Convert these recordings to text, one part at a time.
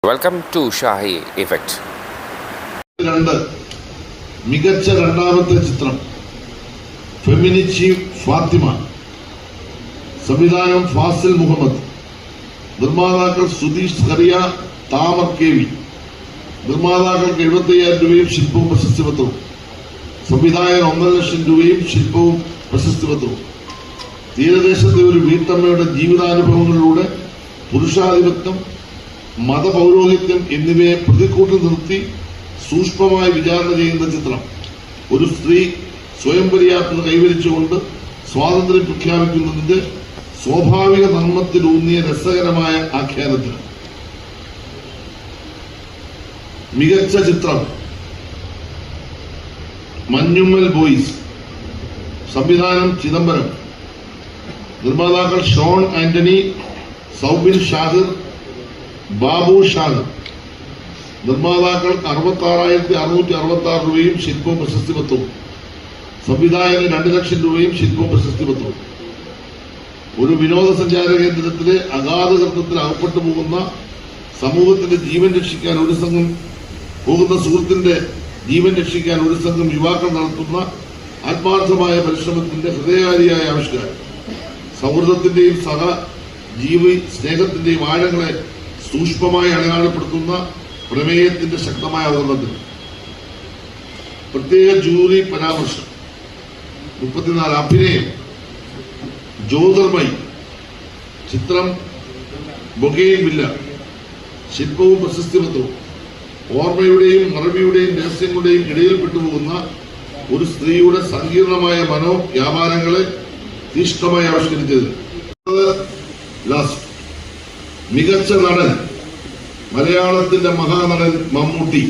Welcome to Shahi effect. മികച്ച രണ്ടാമത്തെ ചിത്രം ഫെമിനിച്ചി ഫാത്തിമ. സംവിധാനം ഫാസിൽ മുഹമ്മദ്. നിർമ്മാതാക്കൾ സുധീഷ് ഖറിയ, താമർ KV. നിർമ്മാതാക്കൾക്ക് 75,000 രൂപയും ശില്പവും പ്രശസ്തിപത്രവും. സംവിധായകൻ 1.5 ലക്ഷം രൂപയും ശില്പവും പ്രശസ്തിപത്രവും. തീരദേശത്തെ ഒരു വീട്ടമ്മയുടെ ജീവിതാനുഭവങ്ങളിലൂടെ പുരുഷാധിപത്യം, മതപൗരോഹിത്യം എന്നിവയെ പ്രതിക്കൂട്ടിൽ നിർത്തി സൂക്ഷ്മമായി വിചാരണ ചെയ്യുന്ന ചിത്രം. ഒരു സ്ത്രീ സ്വയം പര്യാപ്തത കൈവരിച്ചുകൊണ്ട് സ്വാതന്ത്ര്യം പ്രഖ്യാപിക്കുന്നതിന്റെ സ്വാഭാവിക നർമ്മത്തിലൂന്നിയ രസകരമായ ആഖ്യാനത്തിന്. മികച്ച ചിത്രം മഞ്ഞുമ്മൽ ബോയ്സ്. സംവിധാനം ചിദംബരം. നിർമ്മാതാക്കൾ ഷോൺ ആന്റണി, സൗബിൻ ഷാഹിർ, ബാബു ഷാഹിർ. നിർമ്മാതാക്കൾക്ക് 66,666 രൂപയും ശില്പവും പ്രശസ്തിപത്രവും. സംവിധായകന് 2 ലക്ഷം രൂപയും ശില്പവും പ്രശസ്തിപത്രവും. ഒരു വിനോദസഞ്ചാര കേന്ദ്രത്തിലെ അഗാധകൃത്യത്തിൽ അകപ്പെട്ടു പോകുന്ന സമൂഹത്തിന്റെ ജീവൻ രക്ഷിക്കാൻ ഒരു സംഘം സുഹൃത്തിന്റെ ജീവൻ രക്ഷിക്കാൻ ഒരു സംഘം യുവാക്കൾ നടത്തുന്ന ആത്മാർത്ഥമായ പരിശ്രമത്തിന്റെ ഹൃദയകാരിയായ ആവിഷ്കാരം. സൗഹൃദത്തിന്റെയും സഹജീവി സ്നേഹത്തിന്റെയും ആഴങ്ങളെ സൂക്ഷ്മമായി അടയാളപ്പെടുത്തുന്ന പ്രമേയത്തിന്റെ ശക്തമായ അവതരണത്തിന്. പ്രത്യേക ജൂറി പരാമർശം. 34. അഭിനയം ജ്യോതിർമയി. ചിത്രം ബൊഗെയിൻ വില്ല. ശില്പവും പ്രശസ്തിപത്രവും. ഓർമ്മയുടെയും മറവിയുടെയും രഹസ്യങ്ങളുടെയും ഇടയിൽ പെട്ടുപോകുന്ന ഒരു സ്ത്രീയുടെ സങ്കീർണമായ മനോവ്യാപാരങ്ങളെ തീഷ്ണമായി ആവിഷ്കരിച്ചത്. മികച്ച നടൻ മലയാളത്തിന്റെ മഹാനടൻ മമ്മൂട്ടി,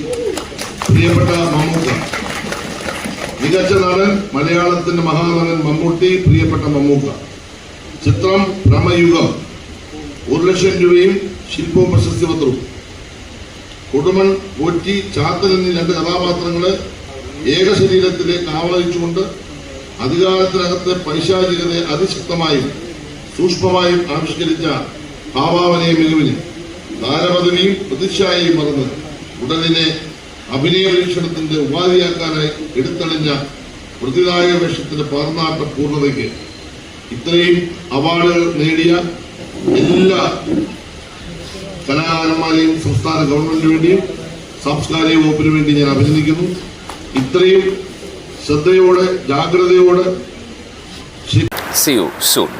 പ്രിയപ്പെട്ട മമ്മൂക്ക. മികച്ച നടൻ മലയാളത്തിന്റെ മഹാനടൻ മമ്മൂട്ടി, പ്രിയപ്പെട്ട മമ്മൂക്ക. ചിത്രം ഭ്രമയുഗം. 1 ലക്ഷം രൂപയും ശില്പവും പ്രശസ്തിപത്രവും. കൊടുമൺ, പോറ്റി, ചാത്തൻ എന്നീ 2 കഥാപാത്രങ്ങളെ ഏകശരീരത്തിലേക്ക് ആവാഹിച്ചുകൊണ്ട് അധികാരത്തിനകത്തെ പൈശാചികതയെ അതിശക്തമായും സൂക്ഷ്മമായും ആവിഷ്കരിച്ച ഭാവാവനയ മികവിന് താരപദവിയും പ്രതിച്ഛായയും മറന്ന് ഉടലിനെ അഭിനയ പരീക്ഷണത്തിന്റെ ഉപാധിയാക്കാനായി എടുത്തണിഞ്ഞ പ്രതിനായക വേഷത്തിന്റെ പാർന്നാട്ട പൂർണ്ണതയ്ക്ക് ഇത്രയും അവാർഡുകൾ നേടിയ എല്ലാ കലാകാരന്മാരെയും സംസ്ഥാന ഗവൺമെന്റിന് വേണ്ടിയും സാംസ്കാരിക വകുപ്പിനു വേണ്ടി ഞാൻ അഭിനന്ദിക്കുന്നു. ഇത്രയും ശ്രദ്ധയോടെ, ജാഗ്രതയോടെ. See you soon.